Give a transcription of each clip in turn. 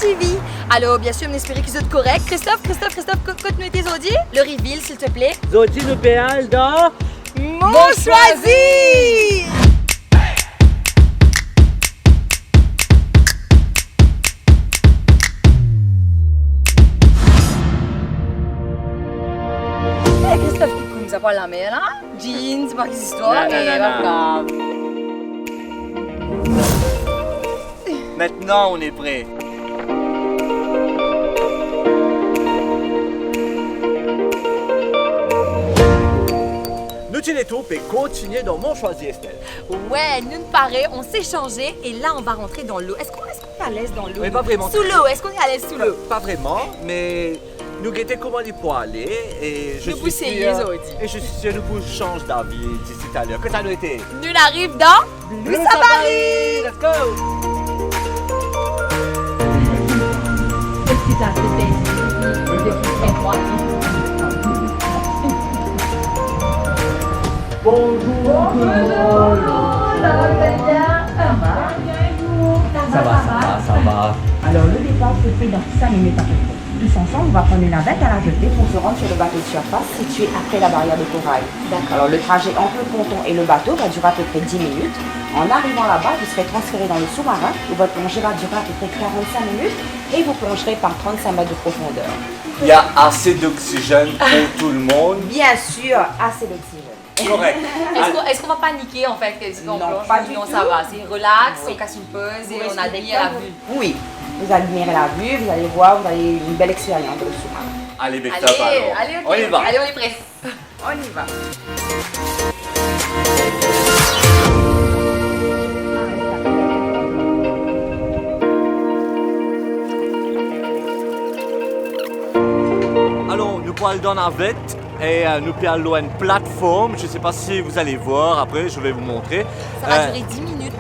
TV. Alors, bien sûr, on espère que vous êtes correct. Christophe, continue tes audits. Le reveal, s'il te plaît. Zodi nous pédale dans Mon choisi! Hey, Christophe, qui nous a pas la main, hein? Jeans, c'est pas les histoires. Non. Maintenant, on est prêt. Nous tenons tout et continuer dans mon choisi, Estelle. Ouais, nous paraît, on s'est changé et là, on va rentrer dans l'eau. Est-ce qu'on est à l'aise dans l'eau? Mais pas vraiment. Sous l'eau, est-ce qu'on est à l'aise sous l'eau? Pas vraiment, mais nous guettons comment il peut aller et je Nous suis les sûr, autres. et je suis sûr que nous change d'avis d'ici tout à l'heure. Que ça nous été? Nous arrive dans Blue Safari! Let's go! Bonjour! Ça va. Alors le départ se fait dans 5 minutes à peu près. Tous ensemble, on va prendre une navette à la jetée pour se rendre sur le bateau de surface situé après la barrière de corail. Alors le trajet entre le ponton et le bateau va durer à peu près 10 minutes. En arrivant là-bas, vous serez transféré dans le sous-marin où votre plongée va durer à peu près 45 minutes et vous plongerez par 35 mètres de profondeur. Il y a assez d'oxygène pour tout le monde. Bien sûr, assez d'oxygène. Correct. Est-ce qu'on va paniquer en fait? Non, pas du tout. Ça va, c'est relax, Oui. on casse une pause et Vous on admire la vue. Oui, vous admirez la vue, vous allez voir, vous avez une belle expérience dans le sous-marin. Allez, big top, alors. Allez, ok. On y va. Allez, on est prêts. On y va. Alors, nous pouvons aller dans la navette et nous pouvons aller à une plateforme. Je ne sais pas si vous allez voir, après je vais vous montrer. Ça va durer 10 minutes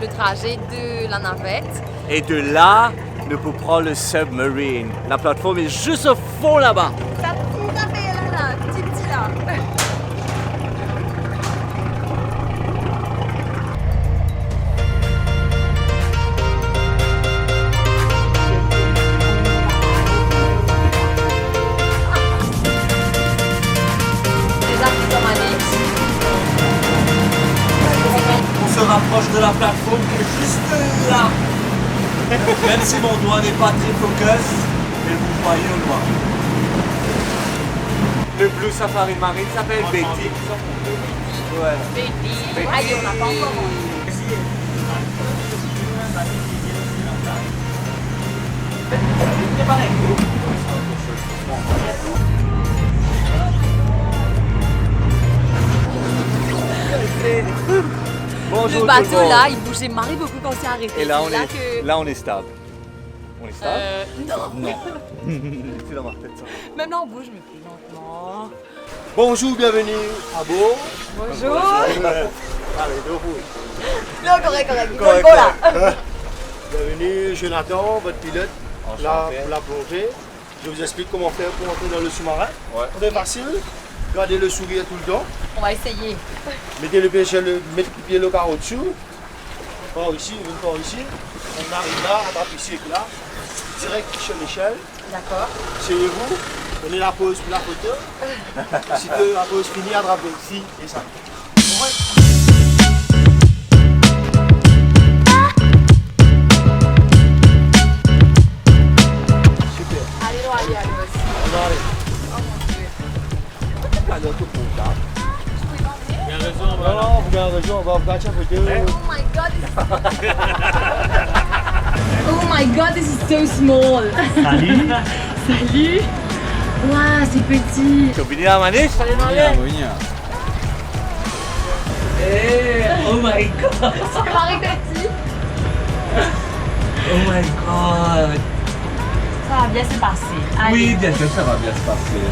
le trajet de la navette. Et de là, nous pouvons prendre le submarine. La plateforme est juste au fond là-bas. Ça tout à fait là, petit là. On se rapproche de la plateforme qui est juste là. Même si mon doigt n'est pas très focus, mais vous voyez au loin. Le Blue Safari Marine s'appelle Betty. Ouais. Baby. Aïe, on n'a pas encore. Bonjour Le tout bateau monde. là, il bougeait marre beaucoup quand c'est arrêté. Et là, C'est là on est stable. On est stable? Non. Non. C'est dans ma tête ça. Même là on bouge mais plus lentement. Bonjour, bienvenue à bord. Bonjour. Allez, deux roues. Non, correct. Correct, Go là. Bienvenue, Jonathan, votre pilote, la Enchanté. plongée. Je vous explique comment faire pour entrer dans le sous-marin. Ouais. C'est facile. Gardez le sourire tout le temps. On va essayer. Mettez le pied sur le, mettez le pied le carreau dessus. Par ici, une par ici. On arrive là, attrape ici et là. Direct sur l'échelle. D'accord. Asseyez-vous. Prenez la pause pour la photo. Sitôt la pause finie, attrapez ici et ça. Super. Allez. Allez. Oh mon Dieu. Alors, tout pour ça. Non, vous avez raison, on va vous gâcher un peu de... Oh my god, this is so small. Salut. Salut. Waouh, c'est petit. Tu as fini la manège? Oh my god. C'est marré petit. Oh my god. Ça va bien se passer. Allez. Oui, bien sûr, ça va bien se passer.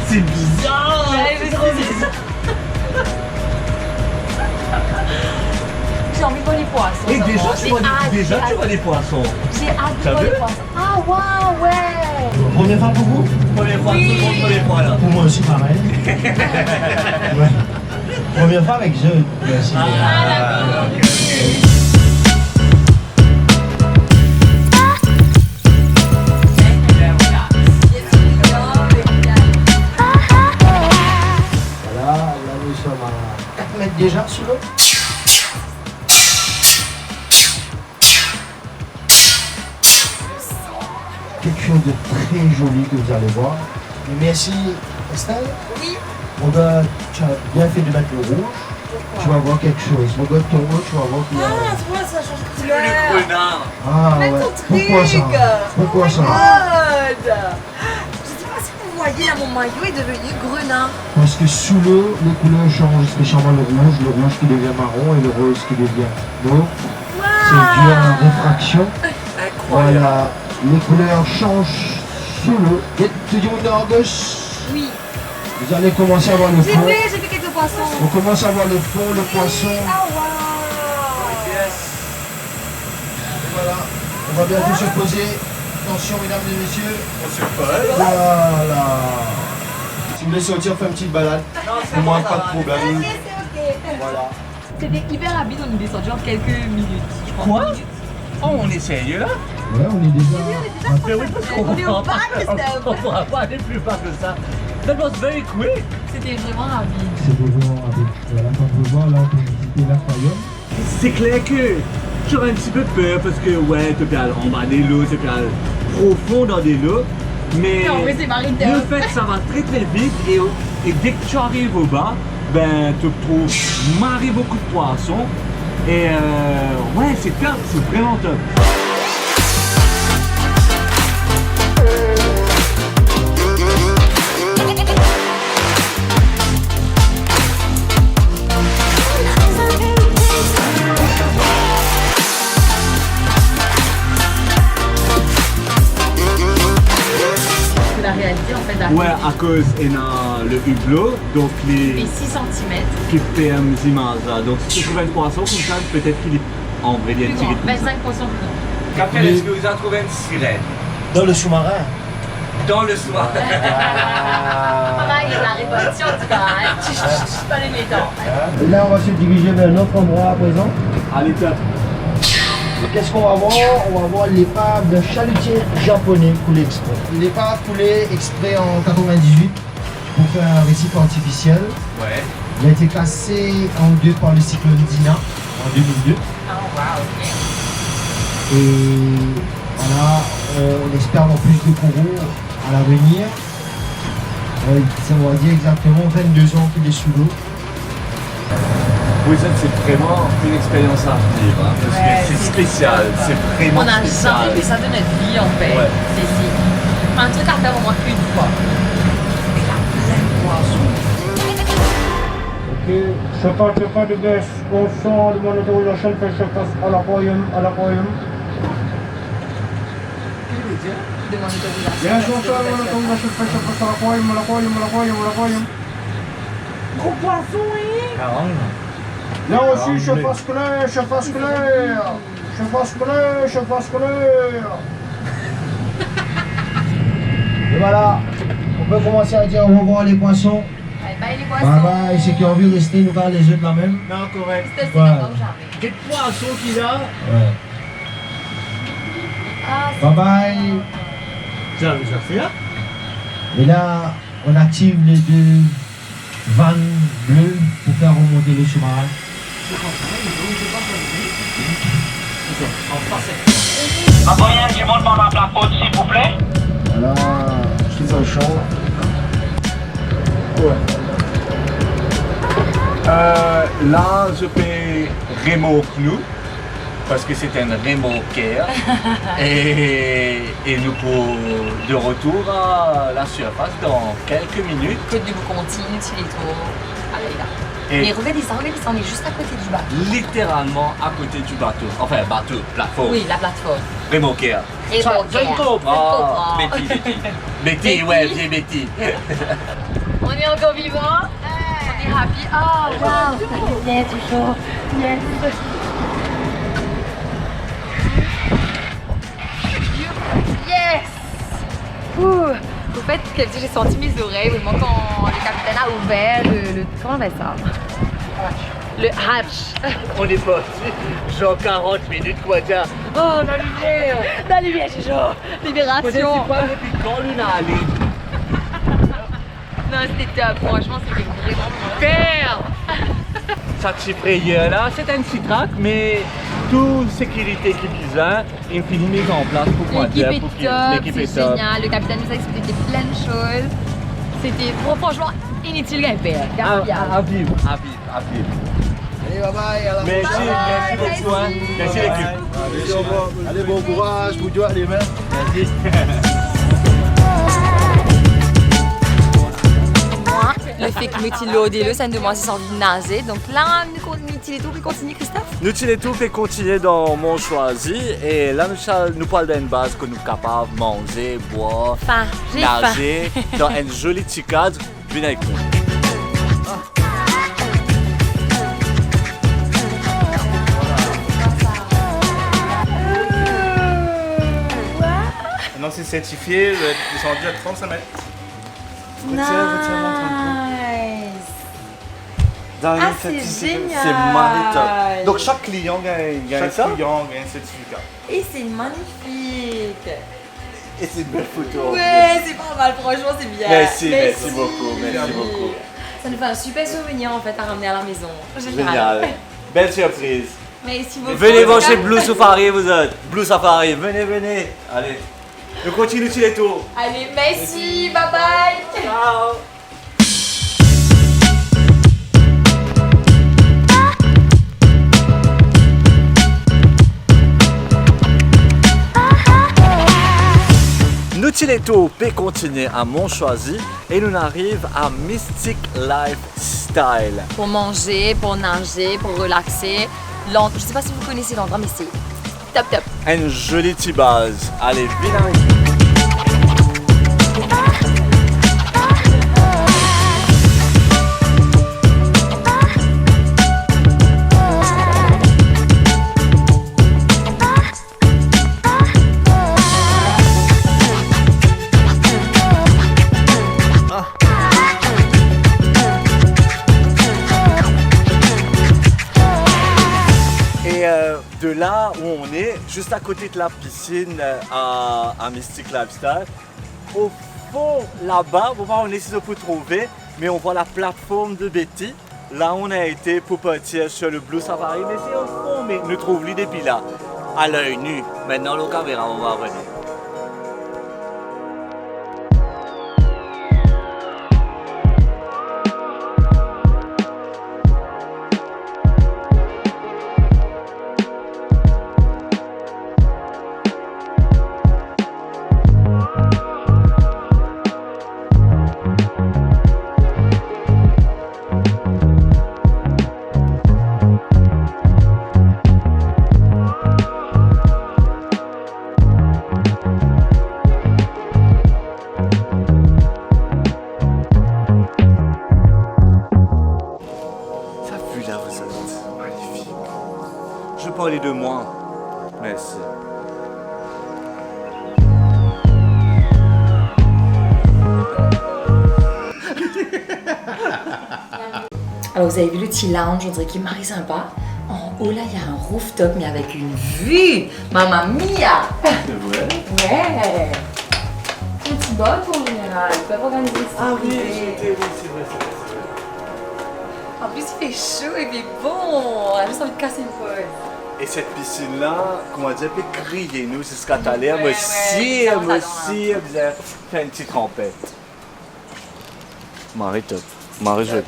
C'est bizarre. Ouais, mais trop bizarre. J'ai envie de voir les poissons. Et déjà, J'ai tu vois hâte, des, j'ai hâte. les poissons. J'ai hâte de T'as voir vu? les poissons. Ah, waouh, ouais. Première fois pour vous? Première fois, Oui. tout le monde première fois là. Pour moi aussi, pareil. Ouais. Première fois avec je. Merci. Ah, d'accord. quelque chose de très joli que vous allez voir. Et merci Estelle. Oui. Tu as bien fait de mettre le rouge. Tu vas voir quelque chose. Regarde ton rouge, tu vas voir qu'il y a... Ah, tu vois, ça change de C'est couleur. le grenard. Ah Mais ouais. ton truc. Pourquoi ça? Pourquoi ça? God. Je sais pas si vous voyez là, mon maillot est devenu grenat. Parce que sous l'eau, les couleurs changent, spécialement le rouge qui devient marron et le rose qui devient mauve. C'est dû à la réfraction. Incroyable. Voilà, les couleurs changent sous l'eau. Et tout le monde en gauche. Oui. Vous allez commencer à voir le J'ai fond. fait quelques poissons. On commence à voir le fond, le poisson. Ah, wow. Yes. Et voilà, on va bientôt se poser. Attention mesdames et messieurs. On se colle. Voilà. Si vous voulez sortir, faire une petite balade. Non, c'est Pour moi, bon, ça pas de va. problème. Ok, c'est ok. Voilà. C'était hyper rapide, on est descendu en quelques minutes. Je crois. Quoi? Oh, on est sérieux là? Ouais, on est déjà. Mais oui, parce qu'on On est au comprend pas. parc, Christophe. On pourra pas aller plus bas que ça. That was very quick. C'était vraiment rapide. C'est vraiment avec. Voilà, quand on peut voir, là, on peut visiter l'aquarium. C'est clair que j'aurais un petit peu peur parce que ouais, tu peux aller en bas des lots, tu peux aller profond dans des lots. Mais Mais en vrai, c'est maritime. le fait que ça va très très vite et dès que tu arrives au bas, ben tu trouves marrer beaucoup de poissons. Et ouais, c'est top, c'est vraiment top. La réalité, en fait, d'arriver. Ouais, à cause il y a le hublot, donc Et les 6 cm. qui fait un images là. Donc si tu trouves un poisson comme ça, peut-être qu'il est en vrai il est Plus tiré grand. de ça. 25% plus grand. Capitaine, est-ce que vous avez trouvé une sirène Dans le sous-marin. dans le soir? Voilà, il y a la révolution du bar. Je pas les métaux. Et là, on va se diriger vers un autre endroit à présent. Allez, top. Qu'est-ce qu'on va voir? On va voir l'épave d'un chalutier japonais coulé exprès. L'épave coulée exprès en 98 pour faire un récif artificiel. Ouais. Il a été cassé en deux par le cyclone Dina en 2002. Ah, wow, ok. Et voilà, on espère avoir plus de coraux à l'avenir. Ça va dire exactement 22 ans qu'il est sous l'eau. Oui, ça c'est vraiment une expérience à vivre, hein, parce Ouais, que c'est c'est spécial, c'est vraiment On a spécial. jamais fait ça de notre vie, en fait. Ouais. C'est un truc à faire au moins une fois. Il a plein de poissons. Ok, cheval de baisse, on sent le monde d'autorisation, fait cheval à l'aquarium, à l'aquarium. Demande d'autorisation. Bien, je sens le monde d'autorisation, fait cheval à l'aquarium, à l'aquarium, à l'aquarium, à l'aquarium. Gros poisson, hein? Là aussi, cheval scolaire, cheval scolaire. Cheval scolaire, cheval scolaire. Et voilà, on peut commencer à dire au revoir les poissons. Bye bye les Bye poissons. bye, ceux qui ont envie de rester, nous parlent les œufs de la même. Non, correct. C'est aussi Ouais. d'accord, jamais. Quel poisson qu'il a? Ouais. Ah, Bye bye. Tu as déjà fait là? Et là, on active les deux vannes bleues pour faire remonter les sous-marins. Moyen du monde par la plaque haute, s'il vous plaît. Voilà, je suis au chaud. Là, je fais Remo Clou, parce que c'est un remorqueur. et nous pour de retour à la surface dans quelques minutes. Côte de Bouconti, sur les tours. Allez là. Et Mais regardez ça, on est juste à côté du bateau. littéralement à côté du bateau. Enfin, bateau, plateforme. Oui, la plateforme. Remorqueur. Remorqueur. Je ne comprends. Je comprends. Betty, Betty. Betty, ouais, viens Betty. On est encore vivant. On est happy. Oh, wow. Bien, toujours. Yes. Yes. Ouh. Au fait, j'ai senti mes oreilles au moment quand le capitaine a ouvert le comment on appelle ça? Le hatch. On est parti, genre 40 minutes, quoi dire. Oh, la lumière. La lumière, j'ai chaud. Libération. pas depuis quand l'une a allé. Non, c'était top. Franchement, c'était vraiment super. Ça te frayeur là, c'est un citrac, mais toute sécurité qui besoin, une finie mise en place pour pouvoir L'équipe dire est pour que top, l'équipe est c'est top. génial. Le capitaine nous a expliqué plein de choses. C'était franchement inutile grimper. À vivre, à vivre, à vivre. Allez, bye bye, à la Merci, prochaine. merci beaucoup. Hein. Merci l'équipe. Allez, bon courage, vous deux, allez, mains. Merci. Le fait que Mutilo ça nous demande si envie de nager. Donc là, Mutilo qui continue, Christophe. Nous fait continuer dans mon choisi et là nous parlons d'une base que nous sommes capables de manger, boire, Faim, j'ai faim. nager dans un joli petit cadre. Venez avec nous. Maintenant c'est certifié, ils sont rendus à 35 mètres. Nice. Ah, c'est génial. C'est magnifique. Donc chaque client gagne Chaque ça client gagne un certificat. Et c'est magnifique. et c'est une belle photo. Ouais, c'est pas mal, franchement, c'est bien. Merci beaucoup, merci beaucoup. Ça nous fait un super souvenir en fait à ramener à la maison. Génial. Belle surprise. Merci beaucoup. Venez voir chez Blue Safari, vous autres. Blue Safari, venez. Allez. On continue sur les tours. Allez, merci, bye bye. Ciao. Nutileto peut continuer à Montchoisy et nous arrive à Mystic Lifestyle. Pour manger, pour nager, pour relaxer. Je sais pas si vous connaissez l'endroit, mais c'est top top. Une jolie petite base. Allez, viens avec nous. De là où on est, juste à côté de la piscine à Mystic Lifestyle, au fond là-bas, on essaie de vous trouver, mais on voit la plateforme de Betty. Là on a été pour partir sur le Blue Safari, mais c'est au fond, mais nous trouvons depuis là, à l'œil nu. Maintenant le caméra, on va revenir. Parler de moi. Merci. Alors vous avez vu le petit lounge, on dirait qu'il est marré sympa. En haut là, il y a un rooftop mais avec une vue. Mamma mia! C'est vrai? Ouais! Un petit bol pour en général. Ils peuvent organiser ça. Ah oui, c'est vrai. En plus, il fait chaud et il fait bon. On a juste envie de casser une pause. Et cette piscine-là, comment dire, peut crier nous jusqu'à t'aller, Ouais, moi ouais, aussi, ça, moi ça, aussi, faire une petite trempette. Marie top, Marie jolie.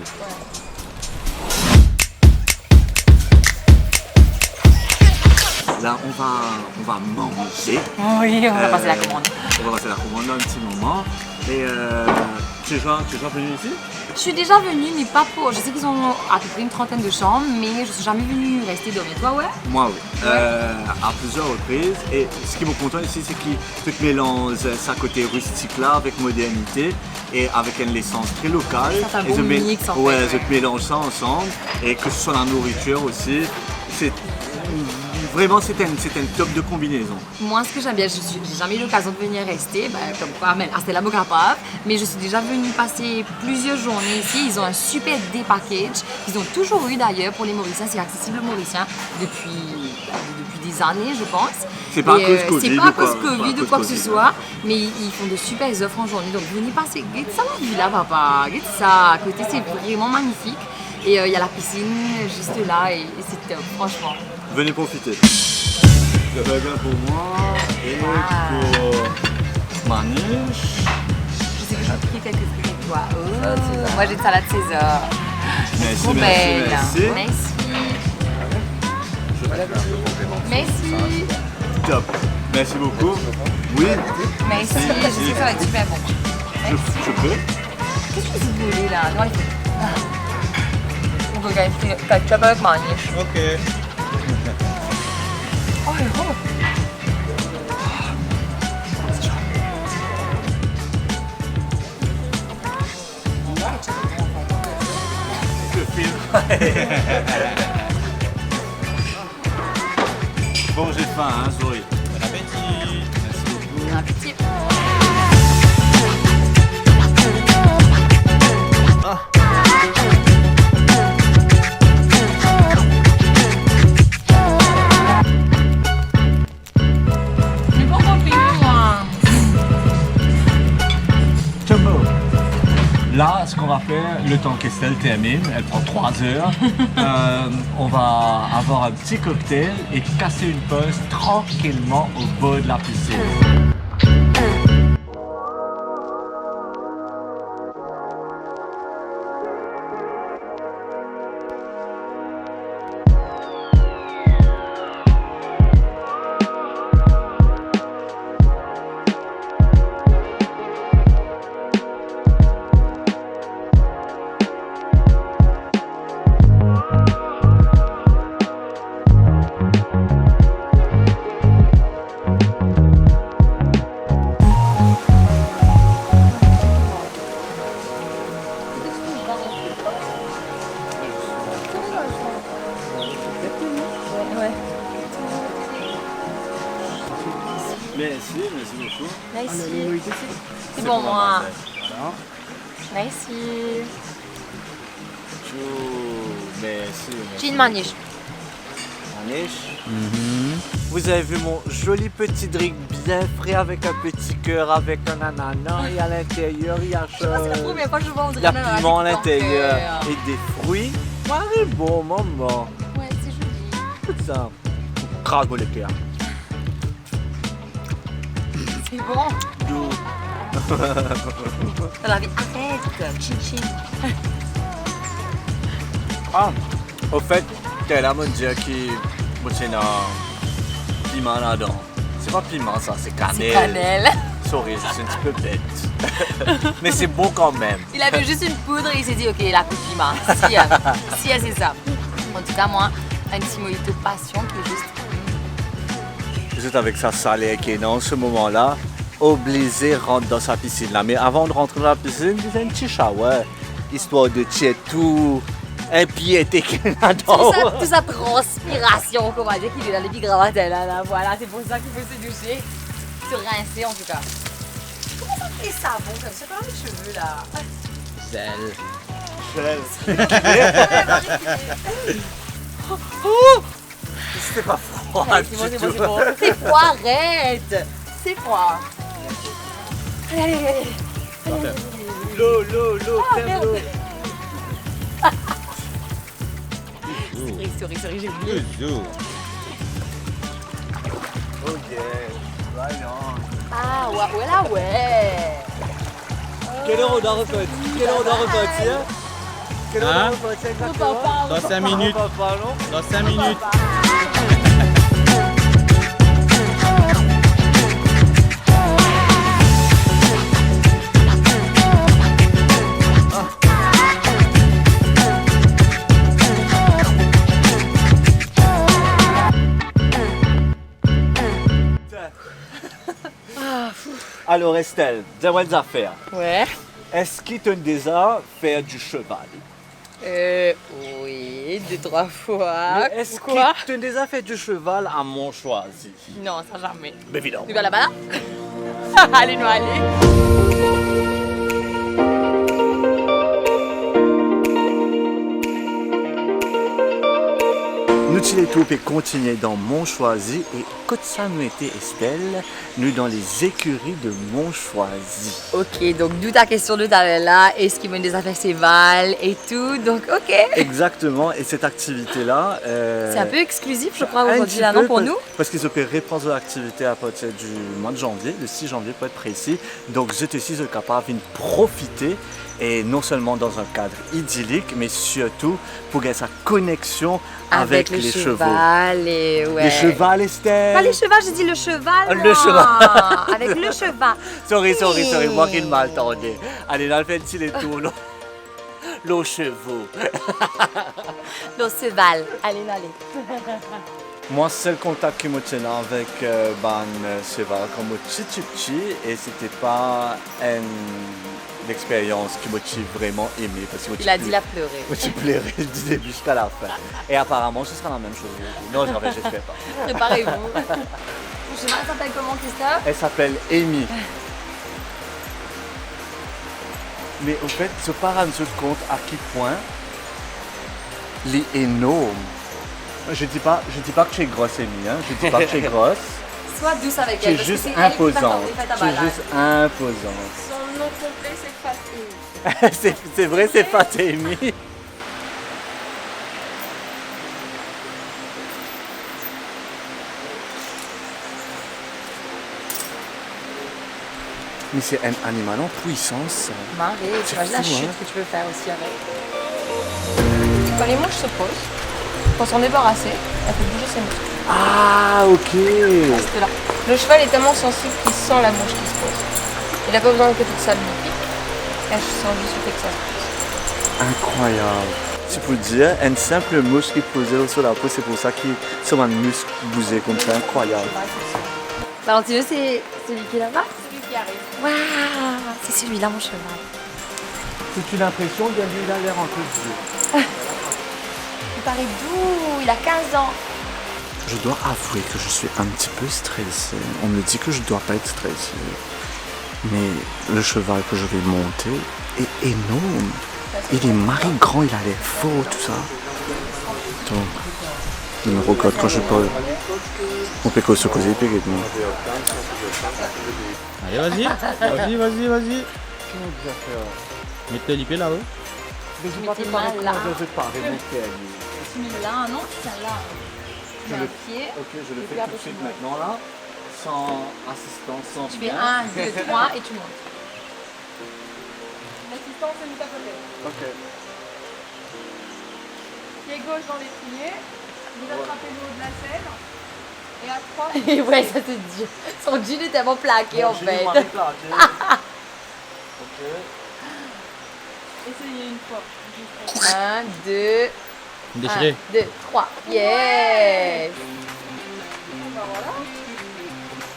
Là, on va manger. Oui, on va passer la commande. On va passer la commande dans un petit moment. Et tu es déjà venu ici? Je suis déjà venue, mais pas pour. Je sais qu'ils ont à peu près une trentaine de chambres, mais je suis jamais venue rester dormir. Toi, ouais? Moi, oui. À plusieurs reprises. Et ce qui me content ici, c'est qu'ils te mélangent ça côté rustique là avec modernité et avec une essence très locale. Ça, c'est un Et beau mix, en fait, ouais, ouais. je te mélange ça ensemble. Et que ce soit la nourriture aussi. C'est vraiment, c'est un top de combinaison. Moi, ce que j'aime bien, j'ai jamais eu l'occasion de venir rester, comme quoi, mais c'était la capable, mais je suis déjà venue passer plusieurs journées ici. Ils ont un super day package. Ils ont toujours eu d'ailleurs pour les Mauriciens, c'est accessible aux Mauriciens depuis des années, je pense. C'est pas à Et, cause Covid c'est pas à ou quoi? cause Covid ou quoi que ce soit, mais ils font de super offres en journée. Donc venez passer, regarde ça la vue là, papa, regarde ça. À côté, c'est vraiment magnifique. Et il y a la piscine juste là et c'est top, franchement. Venez profiter. Le burger pour moi et pour Maniche. Je sais que j'ai pris quelques trucs avec toi. Oh, moi j'ai de salade César. Merci, Trop belle. merci. Merci. Top. Merci beaucoup. Oui, Merci. Je sais que ça va être super bon. je peux. Qu'est-ce que vous voulez là? Non, il fait... On peut gagner ketchup avec Maniche. Ok. Oh, oh. Bon, j'ai faim, hein, Zoé. Bon appétit. Merci beaucoup. Un petit... Mais pourquoi moi? Jumbo. Là, ce qu'on va faire, le temps qu'Estelle termine, elle prend 3 heures, on va avoir un petit cocktail et casser une pause tranquillement au bord de la piscine. Merci beaucoup. Merci. C'est bon, moi. Merci. Merci. J'ai une Maniche. Vous avez vu mon joli petit drink bien frais avec un petit cœur, avec un ananas et à l'intérieur il y a C'est la première fois que je vois, on il dirait y a un ananas piment à avec l'intérieur ton cœur. et des fruits. Marie, bon maman. Ouais, c'est joli. Tout ça. Craque le cœur. C'est bon. Doux. Dans la vie, arrête. Chin chin. Ah, au fait, t'es là me dire qui c'est un piment là-dedans. C'est pas piment ça, c'est cannelle. C'est cannelle. Sorry, je suis un petit peu bête. Mais c'est bon quand même. Il avait juste une poudre et il s'est dit, ok, la coup de piment. Si, c'est ça. En tout cas, moi, un petit mojito passion qui est juste... Vous êtes avec sa salaire qui est dans ce moment-là, obligé rentre dans sa piscine là. Mais avant de rentrer dans la piscine, il fait un petit shower, histoire de tirer tout impiété qu'il y a dedans. Toute sa transpiration, qu'on va dire qu'il est dans les big gravatelles, là. Voilà, c'est pour ça qu'il faut se doucher. Se rincer en tout cas. Comment ça fait savon comme ça? Comment les cheveux là? C'était pas froid Allez, c'est bon, c'est bon, c'est bon. C'est froid, arrête. C'est froid. Allez. L'eau, Ah, ferme merde. l'eau. Sorry, j'ai oublié. Ok, right on. Ah, ouais, là, ouais. Quelle heure on doit repartir? Quelle heure on doit repartir? Quelle heure on doit repartir exactement? Dans 5 minutes. Papa, non? Dans 5 minutes. Alors Estelle, dis-moi des affaires. Ouais. Est-ce qu'il te déjà faire du cheval? Oui, 2-3 fois. Mais est-ce qu'il Quoi? te déjà fait du cheval à Montchoisy? Non, ça jamais. Mais évidemment. Tu vas là-bas là? Allez, nous aller. Nous petit les tours et continuer dans Montchoisy et Côte-Saint-Été Estelle, nous dans les écuries de Montchoisy. Ok, donc d'où ta question de là, est-ce qu'ils vont des festivals et tout, donc ok. Exactement, et cette activité-là... C'est un peu exclusif, je crois, un aujourd'hui, petit là, non, peu, pour nous? Parce qu'ils opèrent reprendre l'activité à partir du mois de janvier, le 6 janvier pour être précis. Donc j'étais aussi capable de profiter, et non seulement dans un cadre idyllique, mais surtout pour gagner sa connexion avec les chevaux. Et ouais. Les chevals, Estelle. Pas les chevals, j'ai dit le cheval. Le moi. cheval. Avec le cheval. Sorry, moi qui ne m'attendais. Allez, dans le petit les tours, le chevaux. Le cheval. Allez, allez. Moi, c'est le contact qui me tenait avec cheval comme petit, et c'était pas une expérience qui m'a vraiment aimé. Parce que Il a dit la pleurer. moi, tu pleurais du début jusqu'à la fin. Et apparemment, ce sera la même chose. Non, j'espère pas. Préparez-vous. Ton cheval s'appelle comment, Christophe? Elle s'appelle Amy. Mais au fait, je ne pas rendre compte à quel point elle est énorme. Je dis pas que tu es grosse, Amy. Hein. Je dis pas que tu es grosse. Sois douce avec Tu elle. es parce que juste c'est elle qui va imposante. t'emmener faire ta Tu es balade. juste imposante. Son nom complet, c'est Fatih. C'est vrai, c'est Fatemi. Mais c'est un animal en puissance. Marie, tu C'est vois la fou, chute hein. que tu peux faire aussi avec. Quand les mouches se posent, pour s'en débarrasser, elle fait bouger ses muscles. Ah, ok. Reste là. Le cheval est tellement sensible qu'il sent la mouche qui se pose. Il n'a pas besoin que toute sa lui pique. Elle sent juste le fait que ça se pose. Incroyable. Tu peux dire, une simple mouche qui posait sur la peau, c'est pour ça qu'il sur un muscle bougé comme ça, incroyable. Valentino, c'est celui qui est là-bas? Celui qui arrive. Waouh, c'est celui-là mon cheval. C'est une impression, bien vu, il a l'air un peu vieux. Il paraît doux, il a 15 ans. Je dois avouer que je suis un petit peu stressé. On me dit que je ne dois pas être stressé. Mais le cheval que je vais monter est énorme. Il est marré grand, il a l'air fort, tout ça. Donc, il me regarde quand je parle. On peut que se causer plus rapidement. Allez, vas-y. Mettez l'épée là-haut. Mais je Mettez mal là. je vais pas remonter à lui. Tu mets là, non? Tu tiens là. Tu mets un pied. Ok, je le Et fais puis tout de après, suite tu montes. maintenant là. Sans assistance, sans Tu fais rien. 1, 2, 3 et tu montes. L'assistance est mise à côté. Ok. Pied gauche dans l'étrier. Vous attrapez le haut de la selle. Et à 3. Et ouais, ça c'est dur. Son jean est tellement plaqué en fait. Ok. Essayez une fois. 1, 2, Déchiré. 1, 2, 3. Yes!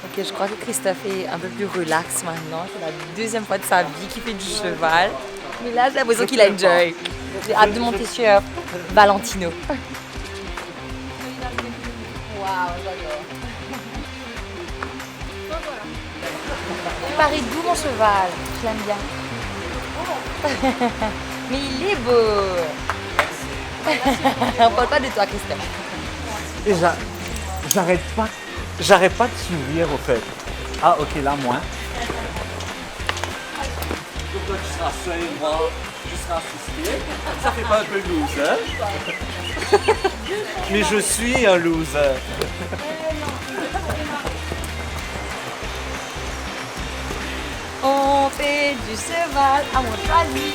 Ok, je crois que Christophe est un peu plus relax maintenant. C'est la deuxième fois de sa vie qu'il fait du cheval. Mais là, j'ai l'impression qu'il a enjoy. J'ai hâte de monter sur Valentino. Waouh, j'adore. Il paraît doux mon cheval. Je l'aime bien. Mais il est beau. On parle pas de toi, Christophe. Et j'arrête pas de sourire au fait. Ah ok, là moins. Donc toi tu seras seul et moi, je serai assisté. Ça fait pas un peu loser. Mais je suis un loser. On fait du cheval à Montchoisy.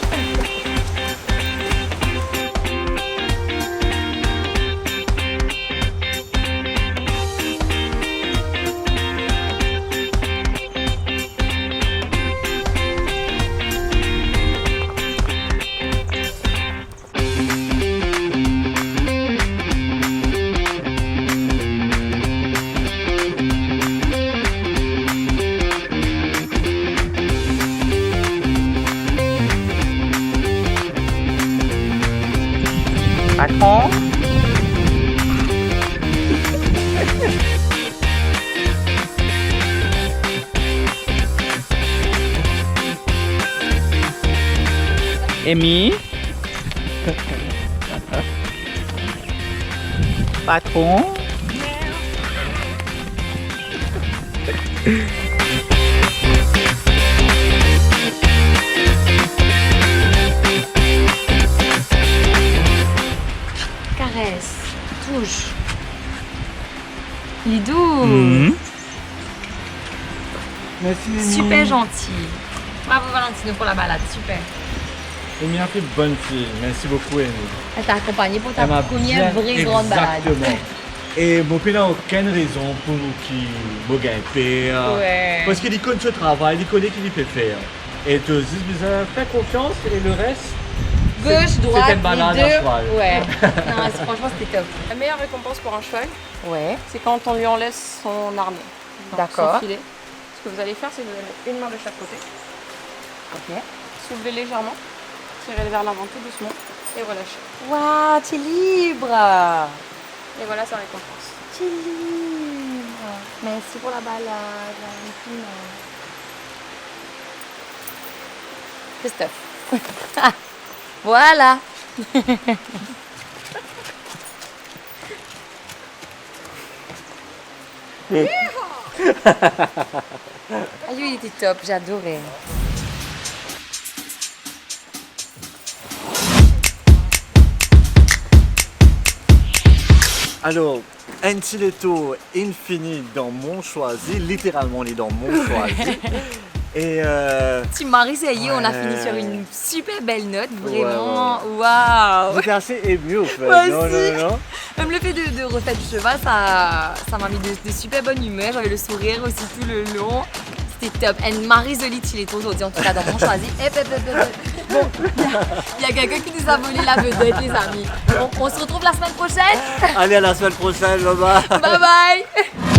Patron. Amy. patron. Caresse, touche. Il est doux. Merci. Super gentil. Bravo Valentino pour la balade, super. Amy a fait bonne fille. Merci beaucoup, Amy. Elle t'a accompagné pour ta Elle m'a première bien- vraie grande balade. Exactement. Et mon père n'a aucune raison pour nous qui me gagnent. Ouais. Parce qu'il connaît ce travail, il connaît qu'il peut faire. Et te dis, fais confiance et le reste. Gauche, droite, C'était une balade les à deux. cheval. Ouais. Non, franchement, c'était top. La meilleure récompense pour un cheval, Ouais, c'est quand on lui enlève son harnais. Donc, D'accord. Son filet. Ce que vous allez faire, c'est vous allez mettre une main de chaque côté. ok. Soulevez légèrement. Tirez vers l'avant tout doucement. Et relâchez. Waouh, tu es libre. Et voilà sa récompense. Tu es libre. Merci pour la balade, Valentina. Christophe. Voilà. Ah lui, il était top, j'adorais. Alors, un stiletto infini dans mon choisi, littéralement on est dans mon choisi. Et Tu m'as réessayé, on a Ouais. fini sur une super belle note, vraiment. Waouh. j'étais assez ému au fait. Moi non, aussi. non, non. Même le fait de refaire du cheval, ça m'a mis de super bonne humeur. J'avais le sourire aussi tout le long. C'était top. Elle m'a résolu Chiletto aujourd'hui, en tout cas dans mon choisi. Bon, il y a quelqu'un qui nous a volé la vedette, les amis. On se retrouve la semaine prochaine. Allez, à la semaine prochaine, bye bye. Bye bye.